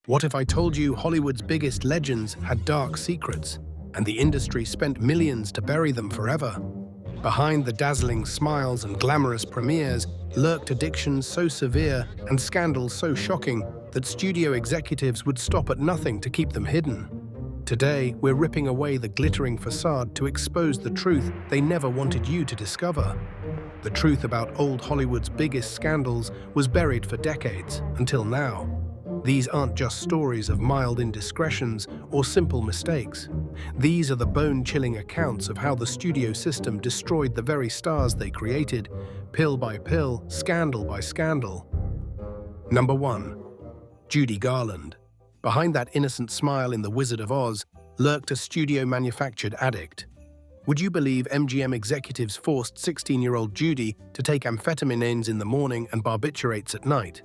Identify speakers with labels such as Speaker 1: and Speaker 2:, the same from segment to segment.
Speaker 1: What if I told you Hollywood's biggest legends had dark secrets, and the industry spent millions to bury them forever? Behind the dazzling smiles and glamorous premieres lurked addictions so severe and scandals so shocking that studio executives would stop at nothing to keep them hidden. Today, we're ripping away the glittering facade to expose the truth they never wanted you to discover. The truth about old Hollywood's biggest scandals was buried for decades, until now. These aren't just stories of mild indiscretions or simple mistakes. These are the bone-chilling accounts of how the studio system destroyed the very stars they created, pill by pill, scandal by scandal. Number 1. Judy Garland. Behind that innocent smile in The Wizard of Oz lurked a studio-manufactured addict. Would you believe MGM executives forced 16-year-old Judy to take amphetamines in the morning and barbiturates at night?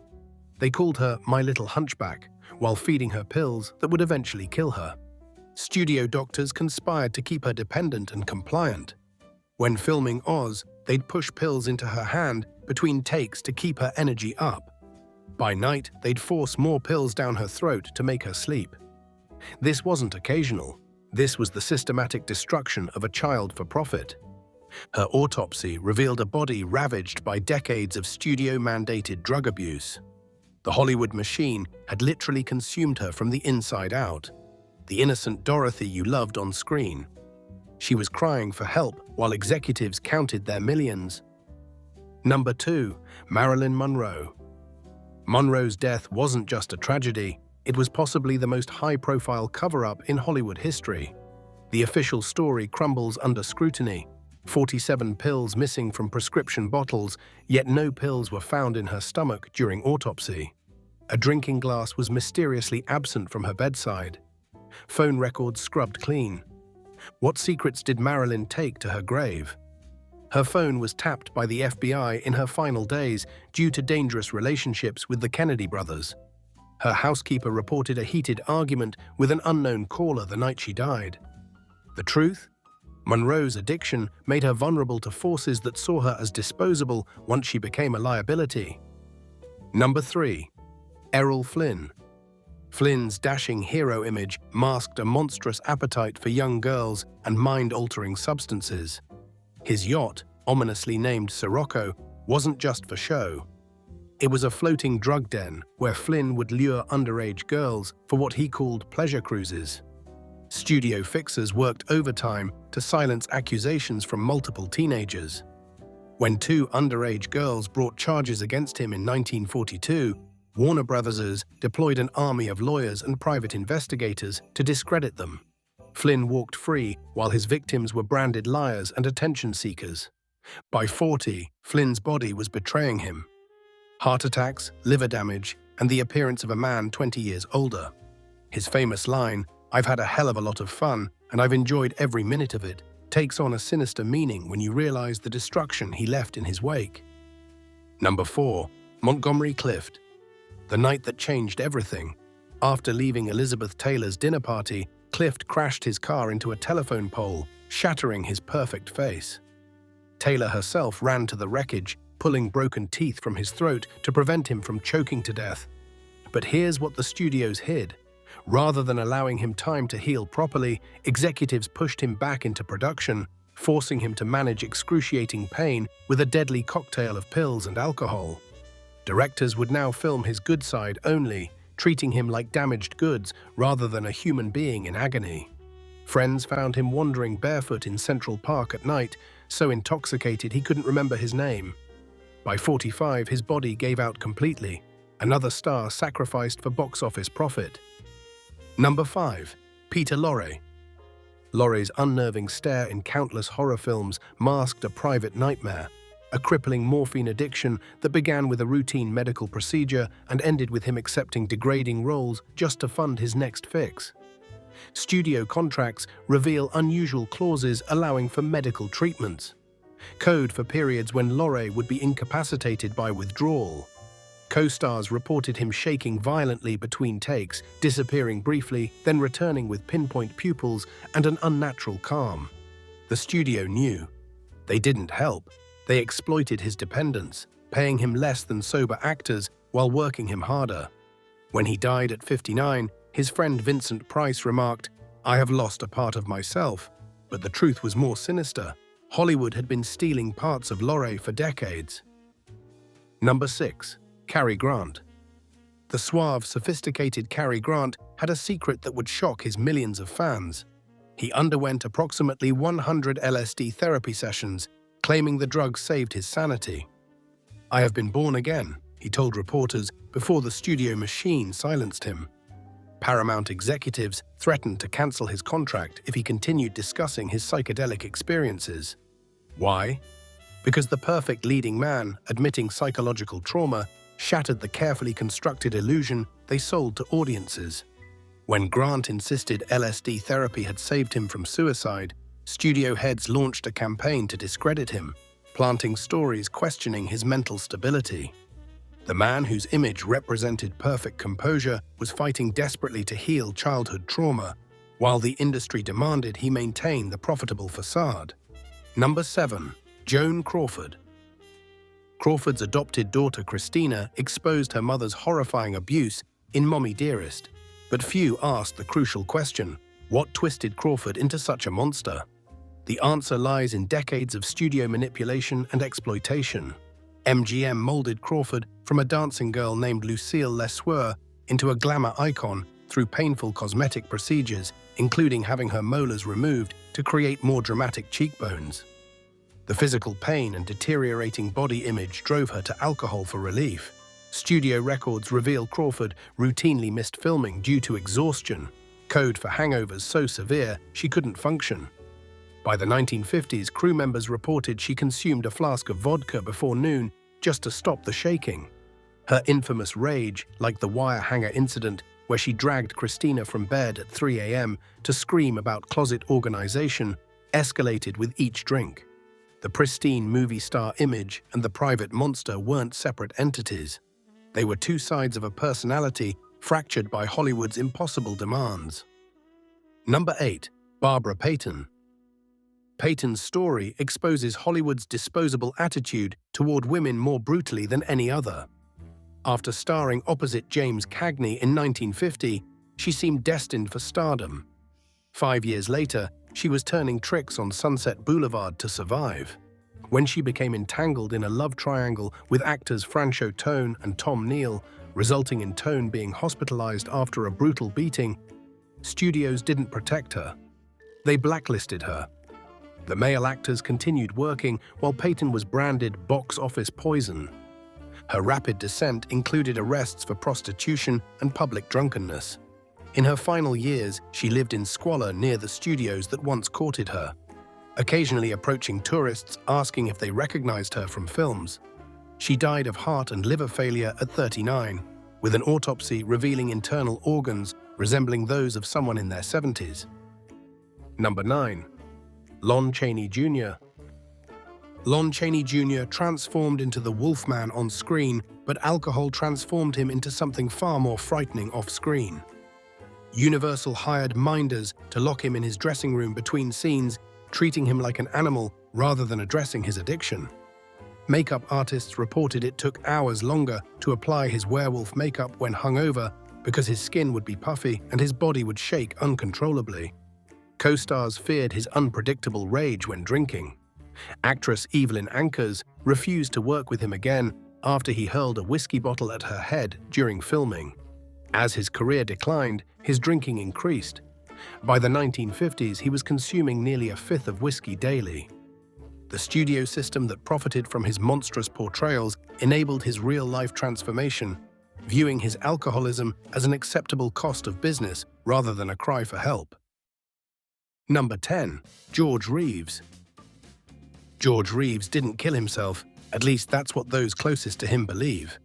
Speaker 1: They called her "my little hunchback" while feeding her pills that would eventually kill her. Studio doctors conspired to keep her dependent and compliant. When filming Oz, they'd push pills into her hand between takes to keep her energy up. By night, they'd force more pills down her throat to make her sleep. This wasn't occasional. This was the systematic destruction of a child for profit. Her autopsy revealed a body ravaged by decades of studio-mandated drug abuse. The Hollywood machine had literally consumed her from the inside out. The innocent Dorothy you loved on screen. She was crying for help while executives counted their millions. Number 2. Marilyn Monroe. Monroe's death wasn't just a tragedy, it was possibly the most high-profile cover-up in Hollywood history. The official story crumbles under scrutiny. 47 pills missing from prescription bottles, yet no pills were found in her stomach during autopsy. A drinking glass was mysteriously absent from her bedside. Phone records scrubbed clean. What secrets did Marilyn take to her grave? Her phone was tapped by the FBI in her final days due to dangerous relationships with the Kennedy brothers. Her housekeeper reported a heated argument with an unknown caller the night she died. The truth? Monroe's addiction made her vulnerable to forces that saw her as disposable once she became a liability. Number 3. Errol Flynn. Flynn's dashing hero image masked a monstrous appetite for young girls and mind-altering substances. His yacht, ominously named Sirocco, wasn't just for show. It was a floating drug den where Flynn would lure underage girls for what he called pleasure cruises. Studio fixers worked overtime to silence accusations from multiple teenagers. When 2 underage girls brought charges against him in 1942, Warner Brothers deployed an army of lawyers and private investigators to discredit them. Flynn walked free while his victims were branded liars and attention seekers. By 40, Flynn's body was betraying him. Heart attacks, liver damage, and the appearance of a man 20 years older. His famous line, "I've had a hell of a lot of fun, and I've enjoyed every minute of it," takes on a sinister meaning when you realize the destruction he left in his wake. Number 4. Montgomery Clift. The night that changed everything. After leaving Elizabeth Taylor's dinner party, Clift crashed his car into a telephone pole, shattering his perfect face. Taylor herself ran to the wreckage, pulling broken teeth from his throat to prevent him from choking to death. But here's what the studios hid. Rather than allowing him time to heal properly, executives pushed him back into production, forcing him to manage excruciating pain with a deadly cocktail of pills and alcohol. Directors would now film his good side only, treating him like damaged goods rather than a human being in agony. Friends found him wandering barefoot in Central Park at night, so intoxicated he couldn't remember his name. By 45, his body gave out completely, another star sacrificed for box office profit. Number 5. Peter Lorre. Lorre's unnerving stare in countless horror films masked a private nightmare, a crippling morphine addiction that began with a routine medical procedure and ended with him accepting degrading roles just to fund his next fix. Studio contracts reveal unusual clauses allowing for medical treatments. Code for periods when Lorre would be incapacitated by withdrawal. Co-stars reported him shaking violently between takes, disappearing briefly, then returning with pinpoint pupils and an unnatural calm. The studio knew. They didn't help. They exploited his dependence, paying him less than sober actors while working him harder. When he died at 59, his friend Vincent Price remarked, "I have lost a part of myself." But the truth was more sinister. Hollywood had been stealing parts of Laurie for decades. Number 6. Cary Grant. The suave, sophisticated Cary Grant had a secret that would shock his millions of fans. He underwent approximately 100 LSD therapy sessions, claiming the drug saved his sanity. "I have been born again," he told reporters before the studio machine silenced him. Paramount executives threatened to cancel his contract if he continued discussing his psychedelic experiences. Why? Because the perfect leading man, admitting psychological trauma, shattered the carefully constructed illusion they sold to audiences. When Grant insisted LSD therapy had saved him from suicide, studio heads launched a campaign to discredit him, planting stories questioning his mental stability. The man whose image represented perfect composure was fighting desperately to heal childhood trauma, while the industry demanded he maintain the profitable facade. Number 7. Joan Crawford. Crawford's adopted daughter Christina exposed her mother's horrifying abuse in Mommy Dearest, but few asked the crucial question: what twisted Crawford into such a monster? The answer lies in decades of studio manipulation and exploitation. MGM molded Crawford from a dancing girl named Lucille Lesueur into a glamour icon through painful cosmetic procedures, including having her molars removed to create more dramatic cheekbones. The physical pain and deteriorating body image drove her to alcohol for relief. Studio records reveal Crawford routinely missed filming due to exhaustion, code for hangovers so severe she couldn't function. By the 1950s, crew members reported she consumed a flask of vodka before noon just to stop the shaking. Her infamous rage, like the wire hanger incident where she dragged Christina from bed at 3 a.m. to scream about closet organization, escalated with each drink. The pristine movie star image and the private monster weren't separate entities. They were two sides of a personality fractured by Hollywood's impossible demands. Number 8. Barbara Payton. Payton's story exposes Hollywood's disposable attitude toward women more brutally than any other. After starring opposite James Cagney in 1950, she seemed destined for stardom. 5 years later, she was turning tricks on Sunset Boulevard to survive. When she became entangled in a love triangle with actors Franchot Tone and Tom Neal, resulting in Tone being hospitalized after a brutal beating, studios didn't protect her. They blacklisted her. The male actors continued working while Payton was branded box office poison. Her rapid descent included arrests for prostitution and public drunkenness. In her final years, she lived in squalor near the studios that once courted her, occasionally approaching tourists asking if they recognized her from films. She died of heart and liver failure at 39, with an autopsy revealing internal organs resembling those of someone in their 70s. Number 9. Lon Chaney Jr. Lon Chaney Jr. transformed into the Wolfman on screen, but alcohol transformed him into something far more frightening off-screen. Universal hired minders to lock him in his dressing room between scenes, treating him like an animal rather than addressing his addiction. Makeup artists reported it took hours longer to apply his werewolf makeup when hungover because his skin would be puffy and his body would shake uncontrollably. Co-stars feared his unpredictable rage when drinking. Actress Evelyn Ankers refused to work with him again after he hurled a whiskey bottle at her head during filming. As his career declined, his drinking increased. By the 1950s, he was consuming nearly a fifth of whiskey daily. The studio system that profited from his monstrous portrayals enabled his real-life transformation, viewing his alcoholism as an acceptable cost of business rather than a cry for help. Number 10. George Reeves. George Reeves didn't kill himself, at least that's what those closest to him believe.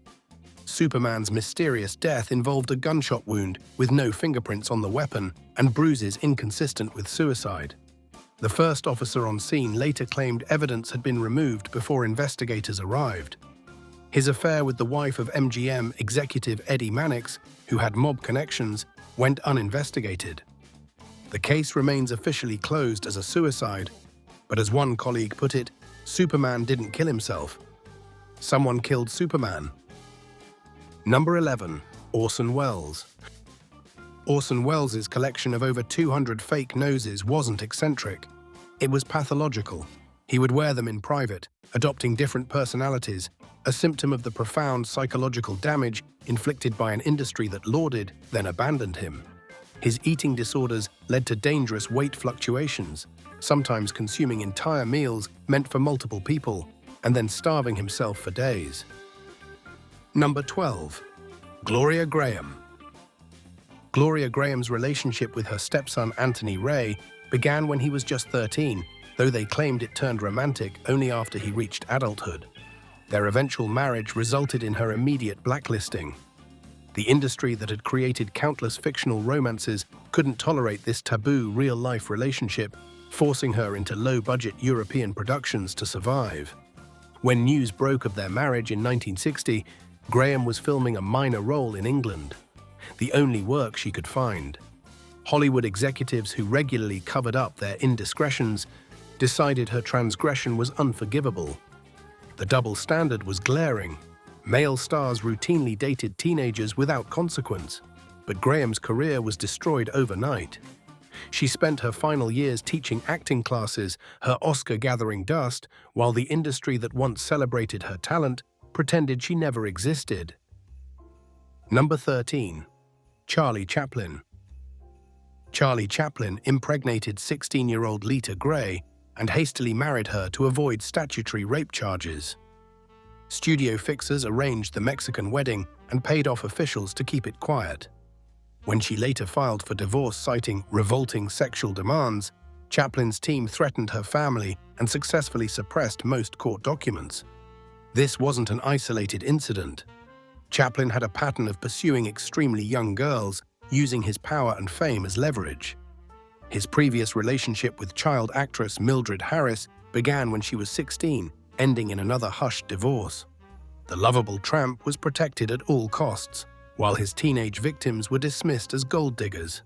Speaker 1: Superman's mysterious death involved a gunshot wound with no fingerprints on the weapon and bruises inconsistent with suicide. The first officer on scene later claimed evidence had been removed before investigators arrived. His affair with the wife of MGM executive Eddie Mannix, who had mob connections, went uninvestigated. The case remains officially closed as a suicide, but as one colleague put it, Superman didn't kill himself. Someone killed Superman. Number 11. Orson Welles. Orson Welles' collection of over 200 fake noses wasn't eccentric. It was pathological. He would wear them in private, adopting different personalities, a symptom of the profound psychological damage inflicted by an industry that lauded, then abandoned him. His eating disorders led to dangerous weight fluctuations, sometimes consuming entire meals meant for multiple people, and then starving himself for days. Number 12. Gloria Graham. Gloria Graham's relationship with her stepson Anthony Ray began when he was just 13, though they claimed it turned romantic only after he reached adulthood. Their eventual marriage resulted in her immediate blacklisting. The industry that had created countless fictional romances couldn't tolerate this taboo real-life relationship, forcing her into low-budget European productions to survive. When news broke of their marriage in 1960, Graham was filming a minor role in England, the only work she could find. Hollywood executives who regularly covered up their indiscretions decided her transgression was unforgivable. The double standard was glaring. Male stars routinely dated teenagers without consequence, but Graham's career was destroyed overnight. She spent her final years teaching acting classes, her Oscar-gathering dust, while the industry that once celebrated her talent pretended she never existed. Number 13. Charlie Chaplin. Charlie Chaplin impregnated 16-year-old Lita Gray and hastily married her to avoid statutory rape charges. Studio fixers arranged the Mexican wedding and paid off officials to keep it quiet. When she later filed for divorce citing revolting sexual demands, Chaplin's team threatened her family and successfully suppressed most court documents. This wasn't an isolated incident. Chaplin had a pattern of pursuing extremely young girls, using his power and fame as leverage. His previous relationship with child actress Mildred Harris began when she was 16, ending in another hushed divorce. The lovable tramp was protected at all costs, while his teenage victims were dismissed as gold diggers.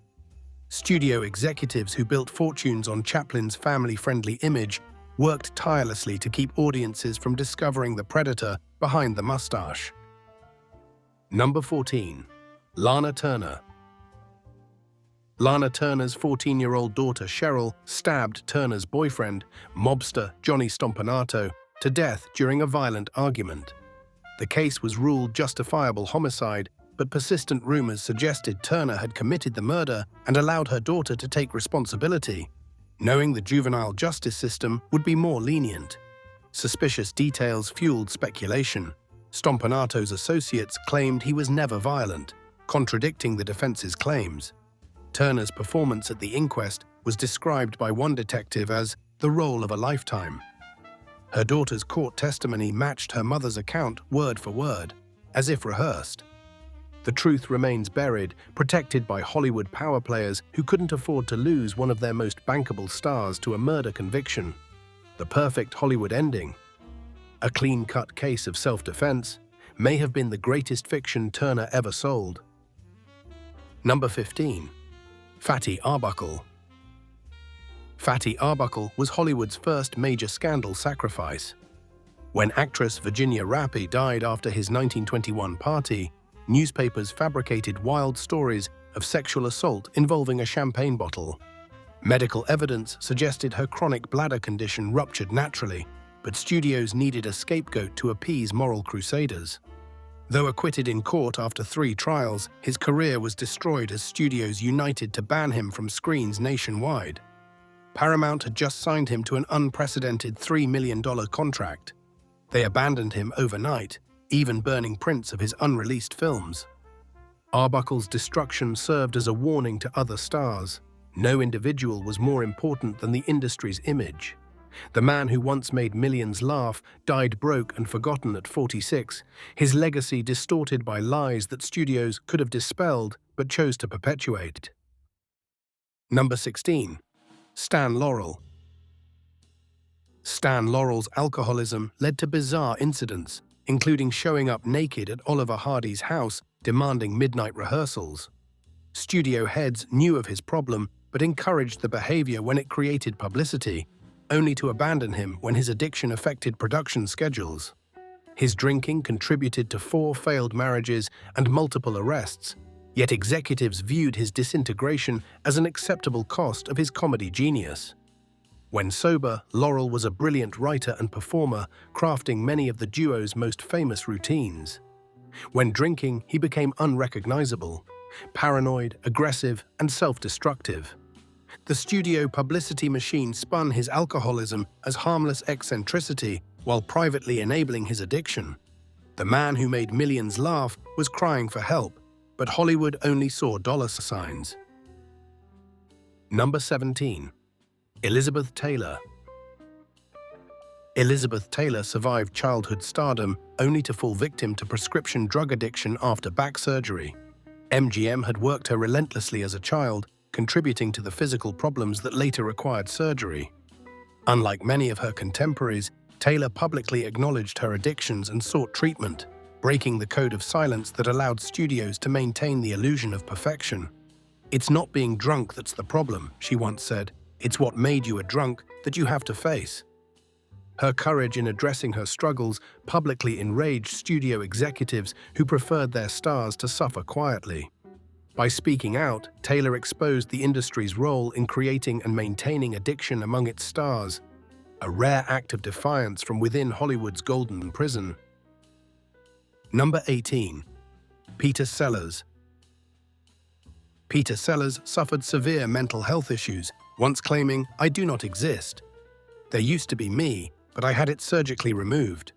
Speaker 1: Studio executives who built fortunes on Chaplin's family-friendly image worked tirelessly to keep audiences from discovering the predator behind the mustache. Number 14. Lana Turner. Lana Turner's 14-year-old daughter Cheryl stabbed Turner's boyfriend, mobster Johnny Stompanato, to death during a violent argument. The case was ruled justifiable homicide, but persistent rumors suggested Turner had committed the murder and allowed her daughter to take responsibility, knowing the juvenile justice system would be more lenient. Suspicious details fueled speculation. Stompanato's associates claimed he was never violent, contradicting the defense's claims. Turner's performance at the inquest was described by one detective as the role of a lifetime. Her daughter's court testimony matched her mother's account word for word, as if rehearsed. The truth remains buried, protected by Hollywood power players who couldn't afford to lose one of their most bankable stars to a murder conviction. The perfect Hollywood ending, a clean-cut case of self-defense, may have been the greatest fiction Turner ever sold. Number 15. Fatty Arbuckle. Fatty Arbuckle was Hollywood's first major scandal sacrifice. When actress Virginia Rappi died after his 1921 party, newspapers fabricated wild stories of sexual assault involving a champagne bottle. Medical evidence suggested her chronic bladder condition ruptured naturally, but studios needed a scapegoat to appease moral crusaders. Though acquitted in court after 3 trials, his career was destroyed as studios united to ban him from screens nationwide. Paramount had just signed him to an unprecedented $3 million contract. They abandoned him overnight, even burning prints of his unreleased films. Arbuckle's destruction served as a warning to other stars. No individual was more important than the industry's image. The man who once made millions laugh died broke and forgotten at 46, his legacy distorted by lies that studios could have dispelled but chose to perpetuate. Number 16. Stan Laurel. Stan Laurel's alcoholism led to bizarre incidents, including showing up naked at Oliver Hardy's house demanding midnight rehearsals. Studio heads knew of his problem but encouraged the behavior when it created publicity, only to abandon him when his addiction affected production schedules. His drinking contributed to 4 failed marriages and multiple arrests, yet executives viewed his disintegration as an acceptable cost of his comedy genius. When sober, Laurel was a brilliant writer and performer, crafting many of the duo's most famous routines. When drinking, he became unrecognizable, paranoid, aggressive, and self-destructive. The studio publicity machine spun his alcoholism as harmless eccentricity while privately enabling his addiction. The man who made millions laugh was crying for help, but Hollywood only saw dollar signs. Number 17. Elizabeth Taylor. Elizabeth Taylor survived childhood stardom only to fall victim to prescription drug addiction after back surgery. MGM had worked her relentlessly as a child, contributing to the physical problems that later required surgery. Unlike many of her contemporaries, Taylor publicly acknowledged her addictions and sought treatment, breaking the code of silence that allowed studios to maintain the illusion of perfection. "It's not being drunk that's the problem," she once said. "It's what made you a drunk that you have to face." Her courage in addressing her struggles publicly enraged studio executives who preferred their stars to suffer quietly. By speaking out, Taylor exposed the industry's role in creating and maintaining addiction among its stars, a rare act of defiance from within Hollywood's golden prison. Number 18. Peter Sellers. Peter Sellers suffered severe mental health issues, once claiming, "I do not exist. There used to be me, but I had it surgically removed."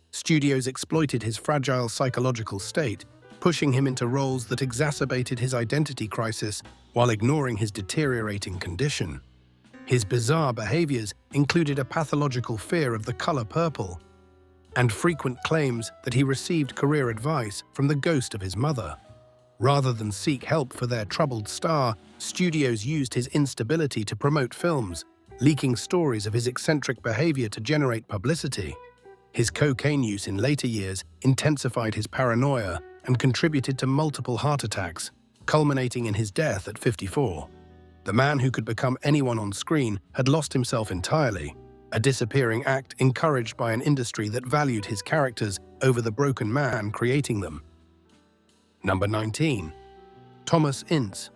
Speaker 1: Studios exploited his fragile psychological state, pushing him into roles that exacerbated his identity crisis while ignoring his deteriorating condition. His bizarre behaviors included a pathological fear of the color purple and frequent claims that he received career advice from the ghost of his mother. Rather than seek help for their troubled star, studios used his instability to promote films, leaking stories of his eccentric behavior to generate publicity. His cocaine use in later years intensified his paranoia and contributed to multiple heart attacks, culminating in his death at 54. The man who could become anyone on screen had lost himself entirely, a disappearing act encouraged by an industry that valued his characters over the broken man creating them. Number 19. Thomas Ince.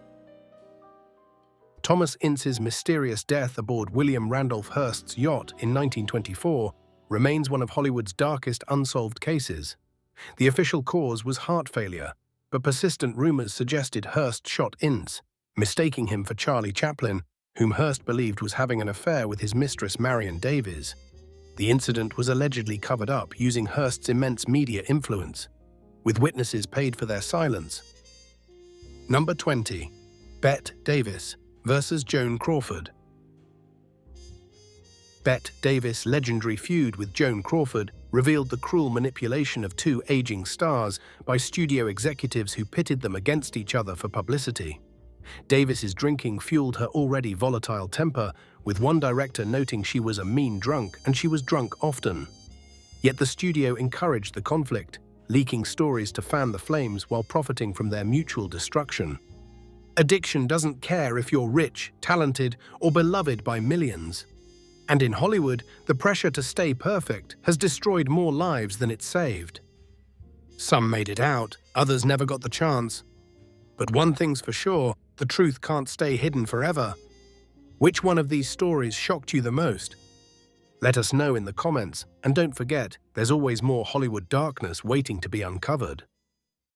Speaker 1: Thomas Ince's mysterious death aboard William Randolph Hearst's yacht in 1924 remains one of Hollywood's darkest unsolved cases. The official cause was heart failure, but persistent rumors suggested Hearst shot Ince, mistaking him for Charlie Chaplin, whom Hearst believed was having an affair with his mistress Marion Davies. The incident was allegedly covered up using Hearst's immense media influence, with witnesses paid for their silence. Number 20. Bette Davis versus Joan Crawford. Bette Davis' legendary feud with Joan Crawford revealed the cruel manipulation of two aging stars by studio executives who pitted them against each other for publicity. Davis's drinking fueled her already volatile temper, with one director noting she was a mean drunk and she was drunk often. Yet the studio encouraged the conflict, leaking stories to fan the flames while profiting from their mutual destruction. Addiction doesn't care if you're rich, talented, or beloved by millions. And in Hollywood, the pressure to stay perfect has destroyed more lives than it saved. Some made it out, others never got the chance. But one thing's for sure, the truth can't stay hidden forever. Which one of these stories shocked you the most? Let us know in the comments, and don't forget, there's always more Hollywood darkness waiting to be uncovered.